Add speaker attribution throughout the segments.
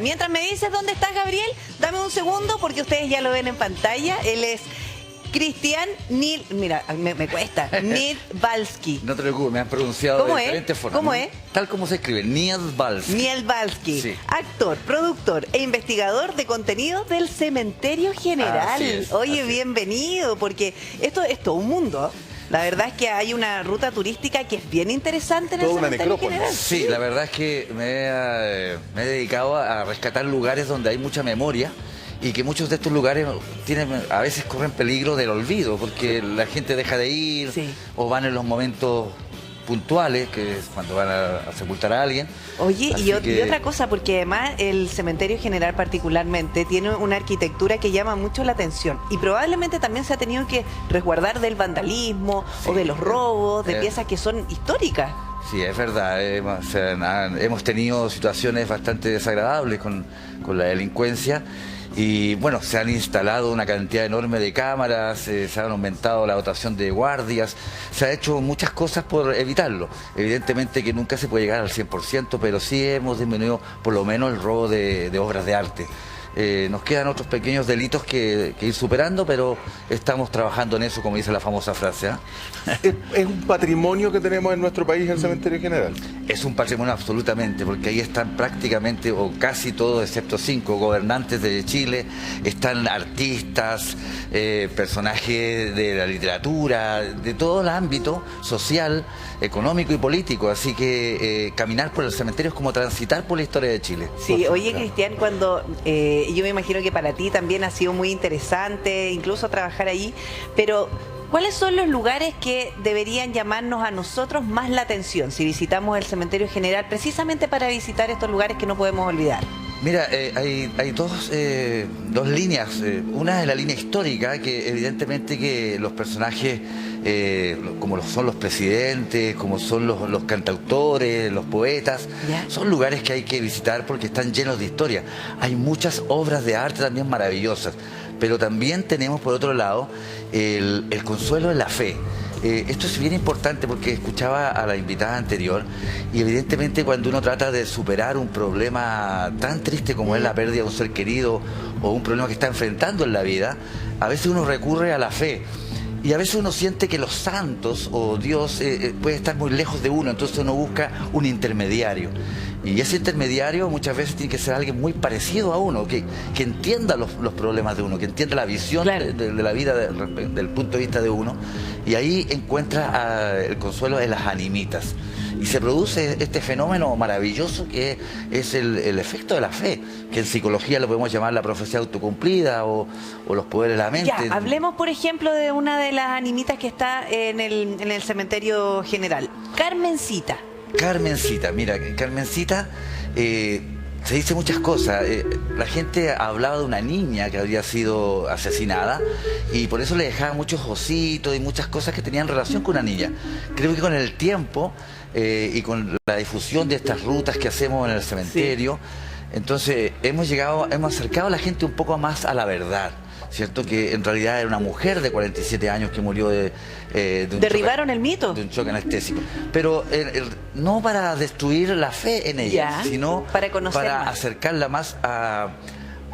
Speaker 1: mientras me dices dónde estás, Gabriel, dame un segundo porque ustedes ya lo ven en pantalla. Él es Cristian mira, me cuesta, Niedbalski.
Speaker 2: No te preocupes, me han pronunciado de diferentes formas.
Speaker 1: ¿Cómo es?
Speaker 2: Tal como se escribe, Niedbalski.
Speaker 1: Niedbalski,
Speaker 2: sí.
Speaker 1: Actor, productor e investigador de contenidos del Cementerio General. Oye, bienvenido, porque esto es todo un mundo. La verdad es que hay una ruta turística que es bien interesante en el Cementerio General.
Speaker 2: Sí, la verdad es que me he dedicado a rescatar lugares donde hay mucha memoria y que muchos de estos lugares a veces corren peligro del olvido porque la gente deja de ir o van en los momentos puntuales, que es cuando van a sepultar a alguien.
Speaker 1: Oye, y otra cosa, porque además el Cementerio General particularmente tiene una arquitectura que llama mucho la atención y probablemente también se ha tenido que resguardar del vandalismo o de los robos, de piezas que son históricas.
Speaker 2: Sí, es verdad, hemos tenido situaciones bastante desagradables con la delincuencia. Y bueno, se han instalado una cantidad enorme de cámaras, se han aumentado la dotación de guardias, se ha hecho muchas cosas por evitarlo. Evidentemente que nunca se puede llegar al 100%, pero sí hemos disminuido por lo menos el robo de obras de arte. Nos quedan otros pequeños delitos que ir superando, pero estamos trabajando en eso, como dice la famosa frase.
Speaker 3: ¿Es un patrimonio que tenemos en nuestro país el Cementerio General?
Speaker 2: Es un patrimonio absolutamente, porque ahí están prácticamente, o casi todos, excepto 5 gobernantes de Chile, están artistas, personajes de la literatura, de todo el ámbito social, económico y político, así que caminar por el cementerio es como transitar por la historia de Chile.
Speaker 1: Sí, oye, Cristian, cuando yo me imagino que para ti también ha sido muy interesante incluso trabajar ahí, pero ¿cuáles son los lugares que deberían llamarnos a nosotros más la atención si visitamos el Cementerio General, precisamente para visitar estos lugares que no podemos olvidar?
Speaker 2: Mira, hay dos líneas. Una es la línea histórica, que evidentemente que los personajes, como son los presidentes, como son los cantautores, los poetas, son lugares que hay que visitar porque están llenos de historia. Hay muchas obras de arte también maravillosas, pero también tenemos por otro lado el consuelo de la fe. Esto es bien importante porque escuchaba a la invitada anterior y evidentemente cuando uno trata de superar un problema tan triste como es la pérdida de un ser querido o un problema que está enfrentando en la vida, a veces uno recurre a la fe. Y a veces uno siente que los santos o Dios puede estar muy lejos de uno, entonces uno busca un intermediario. Y ese intermediario muchas veces tiene que ser alguien muy parecido a uno, que entienda los problemas de uno, que entienda la visión de la vida del punto de vista de uno. Y ahí encuentra el consuelo de las animitas. Y se produce este fenómeno maravilloso que es el efecto de la fe, que en psicología lo podemos llamar la profecía autocumplida o los poderes de la mente.
Speaker 1: Ya, hablemos por ejemplo de una de las animitas que está en el Cementerio General, Carmencita.
Speaker 2: Carmencita, mira, Carmencita, se dice muchas cosas. La gente hablaba de una niña que habría sido asesinada y por eso le dejaba muchos ositos y muchas cosas que tenían relación con una niña. Creo que con el tiempo y con la difusión de estas rutas que hacemos en el cementerio, entonces hemos acercado a la gente un poco más a la verdad. ¿Cierto? Que en realidad era una mujer de 47 años que murió de un
Speaker 1: ¿Derribaron el mito?
Speaker 2: De un choque anestésico. Pero no para destruir la fe en ella, sino para acercarla más a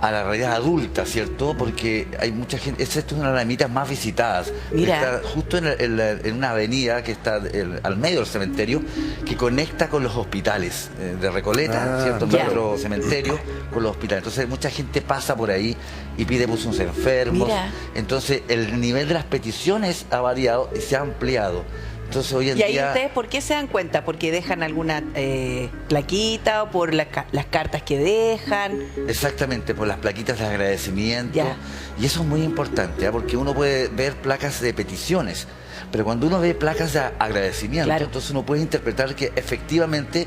Speaker 2: la realidad adulta, ¿cierto? Porque hay mucha gente, esta es una de las ermitas más visitadas.
Speaker 1: Mira.
Speaker 2: Está justo en una avenida que está al medio del cementerio, que conecta con los hospitales de Recoleta, ¿cierto? Nuestro cementerio con los hospitales. Entonces mucha gente pasa por ahí y pide unos enfermos.
Speaker 1: Mira.
Speaker 2: Entonces el nivel de las peticiones ha variado y se ha ampliado. Entonces, hoy en
Speaker 1: ¿Y ahí
Speaker 2: día...
Speaker 1: ustedes por qué se dan cuenta? ¿Porque dejan alguna plaquita o por las cartas que dejan?
Speaker 2: Exactamente, por las plaquitas de agradecimiento. Y eso es muy importante, porque uno puede ver placas de peticiones, pero cuando uno ve placas de agradecimiento, entonces uno puede interpretar que efectivamente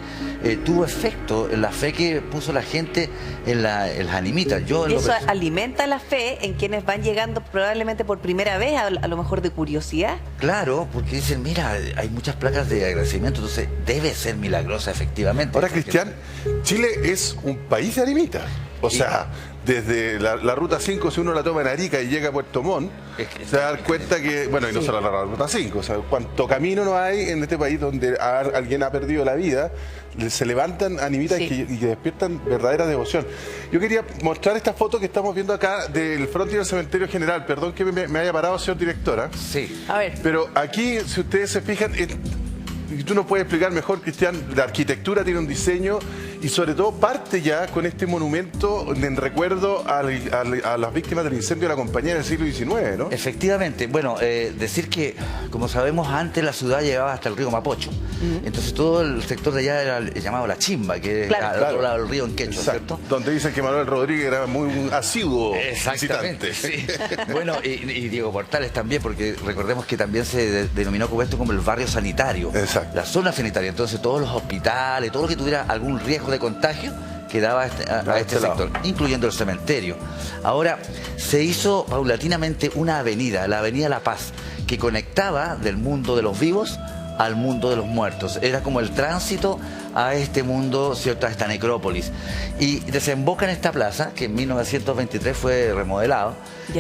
Speaker 2: tuvo efecto en la fe que puso la gente en las animitas.
Speaker 1: Eso alimenta la fe en quienes van llegando probablemente por primera vez, a lo mejor de curiosidad.
Speaker 2: Claro, porque dicen, mira, hay muchas placas de agradecimiento, entonces debe ser milagrosa efectivamente.
Speaker 3: Ahora, Cristian, Chile es un país de animitas. O sea, desde la ruta 5, si uno la toma en Arica y llega a Puerto Montt, se va a dar cuenta que, bueno, y no solo la ruta 5, o sea, cuánto camino no hay en este país donde alguien ha perdido la vida, se levantan animitas y que despiertan verdadera devoción. Yo quería mostrar esta foto que estamos viendo acá del frontis del Cementerio General. Perdón que me haya parado, señor directora.
Speaker 2: Sí.
Speaker 1: A ver.
Speaker 3: Pero aquí, si ustedes se fijan, y tú nos puedes explicar mejor, Cristian, la arquitectura tiene un diseño y sobre todo parte ya con este monumento en recuerdo a las víctimas del incendio de la compañía en el siglo XIX, ¿no?
Speaker 2: Efectivamente. Bueno, decir que, como sabemos, antes la ciudad llegaba hasta el río Mapocho. Entonces todo el sector de allá era llamado La Chimba, que era al otro lado del río en quechua, ¿cierto?
Speaker 3: Donde dicen que Manuel Rodríguez era muy asiduo
Speaker 2: Exactamente,
Speaker 3: visitante.
Speaker 2: sí. Bueno, y Diego Portales también, porque recordemos que también se denominó como esto como el barrio sanitario.
Speaker 3: Exacto.
Speaker 2: La zona sanitaria. Entonces todos los hospitales, todo lo que tuviera algún riesgo de contagio, quedaba a este sector, incluyendo el cementerio. Ahora, se hizo paulatinamente una avenida, la Avenida La Paz, que conectaba del mundo de los vivos al mundo de los muertos. Era como el tránsito a este mundo, ¿cierto?, a esta necrópolis. Y desemboca en esta plaza, que en 1923 fue remodelado,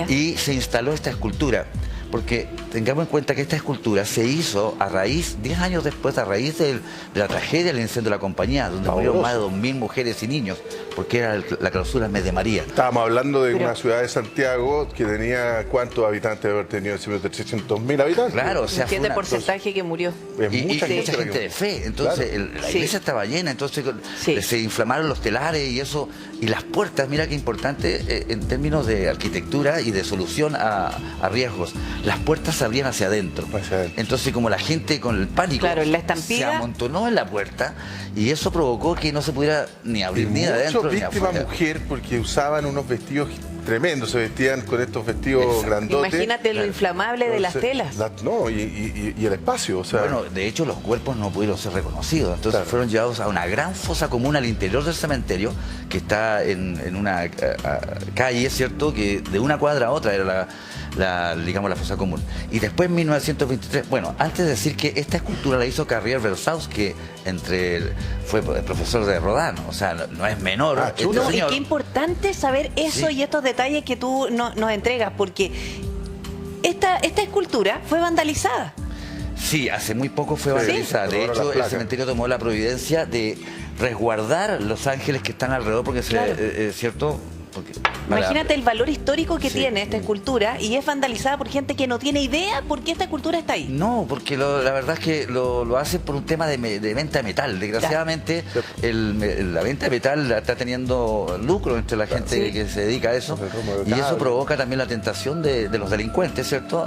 Speaker 2: y se instaló esta escultura. Porque tengamos en cuenta que esta escultura se hizo a raíz, 10 años después, a raíz de la tragedia del incendio de la compañía, donde murieron más de 2.000 mujeres y niños, porque era la clausura del mes de María.
Speaker 3: Estábamos hablando de una ciudad de Santiago que tenía, ¿cuántos habitantes debe haber tenido? 300.000 habitantes.
Speaker 2: Claro, o sea,
Speaker 1: fue un porcentaje que murió.
Speaker 2: Y mucha gente de fe. Entonces, la iglesia estaba llena, entonces se inflamaron los telares y eso, y las puertas, mira qué importante en términos de arquitectura y de solución a riesgos. Las puertas se abrían hacia adentro. Entonces, como la gente con el pánico
Speaker 1: la estampida,
Speaker 2: se amontonó en la puerta, y eso provocó que no se pudiera ni abrir ni de adentro ni
Speaker 3: víctima
Speaker 2: afuera.
Speaker 3: Mujer, porque usaban unos vestidos tremendos, se vestían con estos vestidos grandotes.
Speaker 1: Imagínate lo inflamable de las telas.
Speaker 3: Y el espacio, o sea.
Speaker 2: Bueno, de hecho los cuerpos no pudieron ser reconocidos, entonces fueron llevados a una gran fosa común al interior del cementerio, que está en una calle, ¿cierto?, que de una cuadra a otra era digamos, la fosa común. Y después en 1923, bueno, antes de decir que esta escultura la hizo Carrier Versaus, que fue profesor de Rodin, o sea, no es menor.
Speaker 1: Y qué importante saber eso y estos detalles que tú nos entregas, porque esta escultura fue vandalizada.
Speaker 2: Sí, hace muy poco fue vandalizada. De hecho, el cementerio tomó la providencia de resguardar los ángeles que están alrededor, porque ¿cierto?
Speaker 1: Imagínate el valor histórico que tiene esta escultura, y es vandalizada por gente que no tiene idea por qué esta escultura está ahí.
Speaker 2: No, porque la verdad es que lo hace por un tema de venta de metal. Desgraciadamente, la venta de metal está teniendo lucro entre la gente que se dedica a eso, y eso provoca también la tentación de los delincuentes, ¿cierto?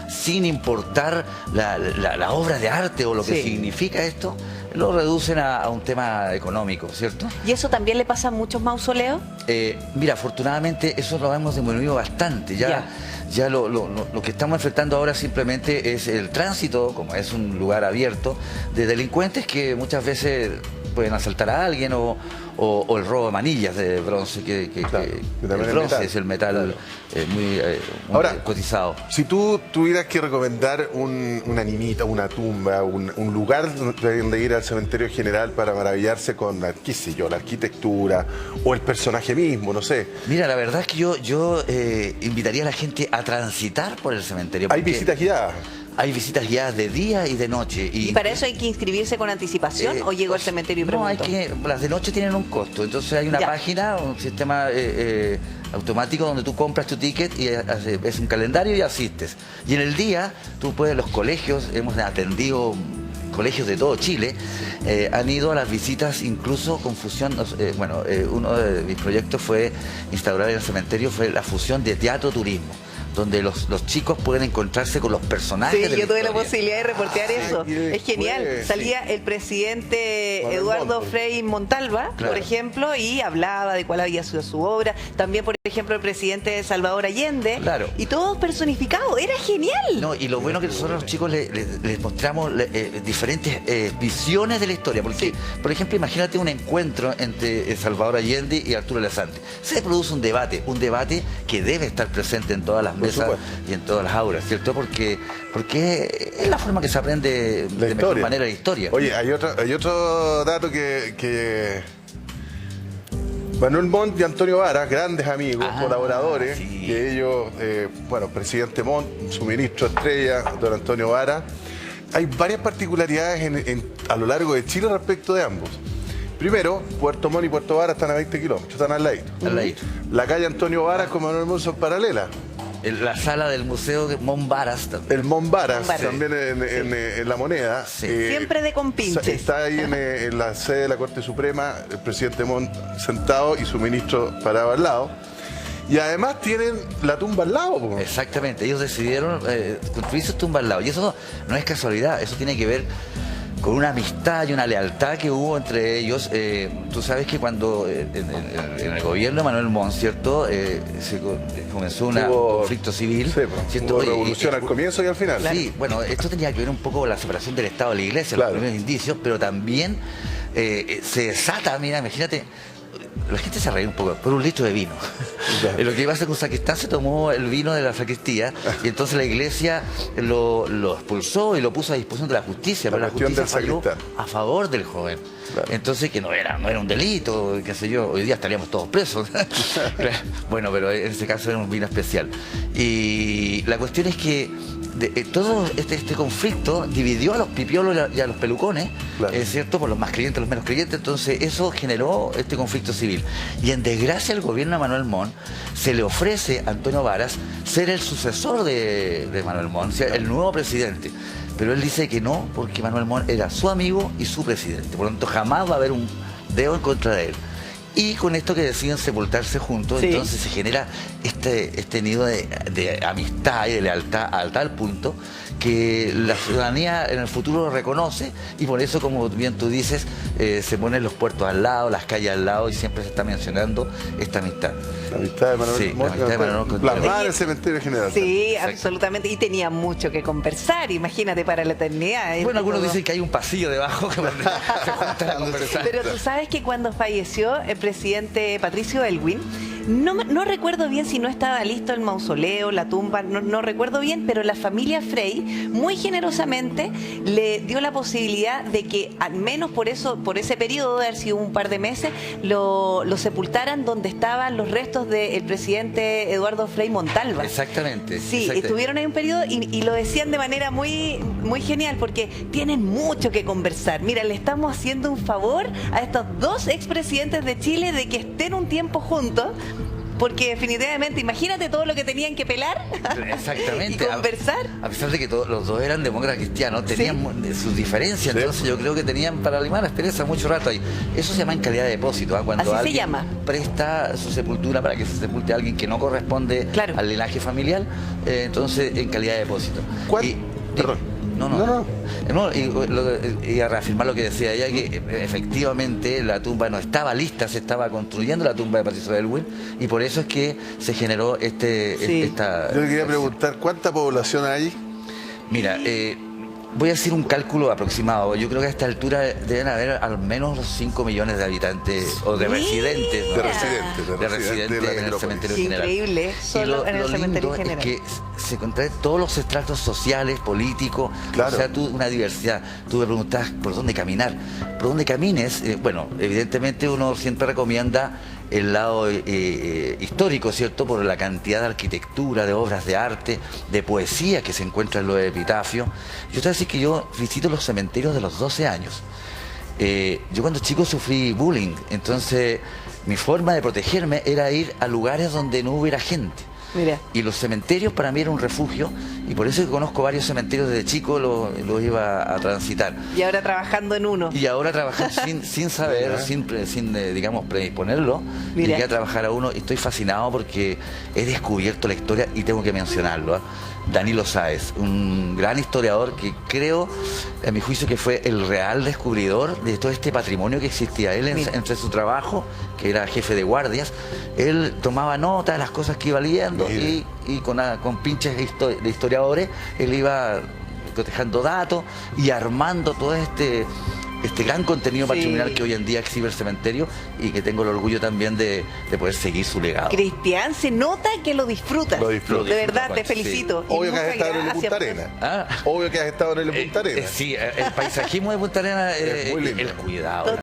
Speaker 2: Sin importar la obra de arte o lo que significa esto, lo reducen a un tema económico, ¿cierto?
Speaker 1: ¿Y eso también le pasa a muchos mausoleos?
Speaker 2: Mira, afortunadamente eso lo hemos disminuido bastante. Ya lo que estamos enfrentando ahora simplemente es el tránsito, como es un lugar abierto, de delincuentes que muchas veces pueden asaltar a alguien, o el robo de manillas de bronce, que el bronce es el metal muy
Speaker 3: ahora,
Speaker 2: cotizado.
Speaker 3: Si tú tuvieras que recomendar una animita, una tumba, un lugar donde ir al cementerio general para maravillarse con, qué sé yo, la arquitectura o el personaje mismo, no sé.
Speaker 2: Mira, la verdad es que yo invitaría a la gente a transitar por el cementerio.
Speaker 3: ¿Hay visitas guiadas?
Speaker 2: Hay visitas guiadas de día y de noche.
Speaker 1: ¿Y para eso hay que inscribirse con anticipación o llego al cementerio y pregunto?
Speaker 2: No, las de noche tienen un costo. Entonces hay una página, un sistema automático donde tú compras tu ticket y es un calendario y asistes. Y en el día, los colegios, hemos atendido colegios de todo Chile, han ido a las visitas incluso con fusión. Uno de mis proyectos fue instaurar en el cementerio la fusión de teatro-turismo, donde los chicos pueden encontrarse con los personajes.
Speaker 1: Sí, yo tuve la posibilidad de reportear eso. Es genial. Salía el presidente Eduardo Frei Montalva, por ejemplo, y hablaba de cuál había sido su obra. También, por ejemplo, el presidente Salvador Allende. Y todos personificados. Era genial.
Speaker 2: No, y lo bueno que nosotros los chicos les mostramos diferentes visiones de la historia. Porque, por ejemplo, imagínate un encuentro entre Salvador Allende y Arturo Elefante. Se produce un debate que debe estar presente en todas las mesas y en todas las aulas, ¿cierto? Porque es la forma que se aprende de mejor manera la historia.
Speaker 3: Oye, hay otro dato que Manuel Montt y Antonio Varas, grandes amigos, colaboradores,
Speaker 2: sí.
Speaker 3: que ellos, bueno, presidente Montt, su ministro estrella, don Antonio Varas. Hay varias particularidades a lo largo de Chile respecto de ambos. Primero, Puerto Montt y Puerto Varas están a 20 kilómetros, están al ladito.
Speaker 2: Al ladito.
Speaker 3: La calle Antonio Varas con Manuel Montt son paralelas.
Speaker 2: La sala del Museo de Montt Varas también.
Speaker 3: El Montt Varas,
Speaker 1: Montt Varas.
Speaker 3: también en La Moneda.
Speaker 2: Sí.
Speaker 1: Siempre de compinches.
Speaker 3: Está ahí en la sede de la Corte Suprema, el presidente Montt sentado y su ministro parado al lado. Y además tienen la tumba al lado. Po.
Speaker 2: Exactamente, ellos decidieron construir sus tumbas al lado. Y eso no es casualidad, eso tiene que ver con una amistad y una lealtad que hubo entre ellos. Tú sabes que cuando en el gobierno de Manuel Montt, ¿cierto? Comenzó un conflicto civil.
Speaker 3: Sí,
Speaker 2: ¿cierto?
Speaker 3: Hubo revolución al comienzo y al final.
Speaker 2: Sí, bueno, esto tenía que ver un poco con la separación del Estado de la Iglesia,
Speaker 3: Claro.
Speaker 2: los primeros indicios, pero también se desata, mira, imagínate, la gente se reía un poco, por un litro de vino. Lo que iba a hacer con sacristán, se tomó el vino de la sacristía y entonces la iglesia lo expulsó y lo puso a disposición de la justicia, pero la
Speaker 3: cuestión
Speaker 2: justicia
Speaker 3: del
Speaker 2: falló
Speaker 3: sacristán.
Speaker 2: a favor del joven.
Speaker 3: Claro.
Speaker 2: Entonces que no era un delito, qué sé yo, hoy día estaríamos todos presos. Bueno, pero en ese caso era un vino especial. Y la cuestión es que todo este conflicto dividió a los pipiolos y a los pelucones,
Speaker 3: Claro.
Speaker 2: ¿cierto? Por los más creyentes, los menos creyentes. Entonces eso generó este conflicto civil. Y en desgracia al gobierno de Manuel Montt se le ofrece a Antonio Varas ser el sucesor de Manuel Montt, o sea, el nuevo presidente. Pero él dice que no, porque Manuel Montt era su amigo y su presidente. Por lo tanto, jamás va a haber un dedo en contra de él. Y con esto que deciden sepultarse juntos,
Speaker 1: Sí.
Speaker 2: entonces se genera este nido de amistad y de lealtad a tal punto que la ciudadanía en el futuro lo reconoce y por eso, como bien tú dices, se ponen los puertos al lado, las calles al lado y siempre se está mencionando esta amistad.
Speaker 3: La amistad de Manuel
Speaker 2: Sí, la
Speaker 3: Montt,
Speaker 2: amistad de Manuel Montt.
Speaker 3: plasmada en el cementerio general.
Speaker 1: Sí,
Speaker 2: Exacto.
Speaker 1: absolutamente. Y tenía mucho que conversar, imagínate, para la eternidad.
Speaker 2: Bueno, algunos
Speaker 1: Todo.
Speaker 2: dicen que hay un pasillo debajo que se juntan a conversar.
Speaker 1: Pero tú sabes que cuando falleció el presidente Patricio Aylwin, no recuerdo bien si no estaba listo el mausoleo, la tumba, no recuerdo bien, pero la familia Frey muy generosamente le dio la posibilidad de que al menos por ese periodo, de haber sido un par de meses, lo sepultaran donde estaban los restos del presidente Eduardo Frei Montalva.
Speaker 2: Exactamente.
Speaker 1: Sí,
Speaker 2: exactamente.
Speaker 1: estuvieron ahí un periodo y lo decían de manera muy, muy genial porque tienen mucho que conversar. Mira, le estamos haciendo un favor a estos dos expresidentes de Chile de que estén un tiempo juntos. Porque definitivamente, imagínate todo lo que tenían que pelar
Speaker 2: Exactamente.
Speaker 1: y conversar.
Speaker 2: A pesar de que los dos eran demócratas cristianos, tenían sus diferencias,
Speaker 3: Sí.
Speaker 2: entonces yo creo que tenían para limar la experiencia mucho rato ahí. Eso se llama en calidad de depósito, cuando
Speaker 1: Así se
Speaker 2: alguien
Speaker 1: llama.
Speaker 2: presta su sepultura para que se sepulte a alguien que no corresponde
Speaker 1: Claro.
Speaker 2: al linaje familiar, entonces en calidad de depósito.
Speaker 3: Perdón.
Speaker 2: Y a reafirmar lo que decía ella, que efectivamente la tumba no estaba lista, se estaba construyendo la tumba de Patricio Aylwin y por eso es que se generó
Speaker 1: Sí.
Speaker 2: esta...
Speaker 3: Yo le quería preguntar, ¿cuánta población hay?
Speaker 2: Mira, voy a hacer un cálculo aproximado. Yo creo que a esta altura deben haber al menos 5 millones de habitantes o de residentes, ¿no?
Speaker 3: De residentes
Speaker 2: de residentes
Speaker 3: de la
Speaker 2: en el
Speaker 3: necrópolis.
Speaker 2: cementerio
Speaker 1: Qué
Speaker 2: general.
Speaker 1: increíble,
Speaker 2: Y
Speaker 1: solo en el cementerio
Speaker 2: lindo
Speaker 1: general.
Speaker 2: es que se contraen todos los estratos sociales, políticos,
Speaker 3: Claro.
Speaker 2: o sea, una diversidad. Tú me preguntabas por dónde caminar. Por dónde camines, bueno, evidentemente uno siempre recomienda el lado histórico, ¿cierto? Por la cantidad de arquitectura, de obras de arte, de poesía que se encuentra en los epitafios. Yo te voy a decir que yo visito los cementerios de los 12 años. Yo cuando chico sufrí bullying, entonces mi forma de protegerme era ir a lugares donde no hubiera gente.
Speaker 1: Mira.
Speaker 2: Y los cementerios para mí era un refugio y por eso es que conozco varios cementerios desde chico, los iba a transitar.
Speaker 1: Y ahora trabajando en uno.
Speaker 2: Y ahora trabajar sin saber, sin digamos, predisponerlo,
Speaker 1: Mira.
Speaker 2: llegué a trabajar a uno y estoy fascinado porque he descubierto la historia y tengo que mencionarlo. Danilo Sáez, un gran historiador que creo, a mi juicio, que fue el real descubridor de todo este patrimonio que existía. Él, entre su trabajo, que era jefe de guardias, él tomaba nota de las cosas que iba leyendo y con pinches de historiadores, él iba cotejando datos y armando todo este gran contenido patrimonial que hoy en día exhibe el cementerio y que tengo el orgullo también de poder seguir su legado.
Speaker 1: Cristian, se nota que lo disfrutas.
Speaker 3: Lo disfruto.
Speaker 1: De verdad,
Speaker 2: Juan,
Speaker 1: te felicito. Y
Speaker 3: Obvio que has
Speaker 1: muchas
Speaker 3: estado en el
Speaker 1: gracias
Speaker 3: Punta
Speaker 1: por-
Speaker 3: Arenas.
Speaker 2: Ah.
Speaker 3: Obvio que has estado en el Punta Arenas.
Speaker 2: Sí, el paisajismo de Punta Arenas,
Speaker 3: Es muy lindo.
Speaker 2: el cuidado.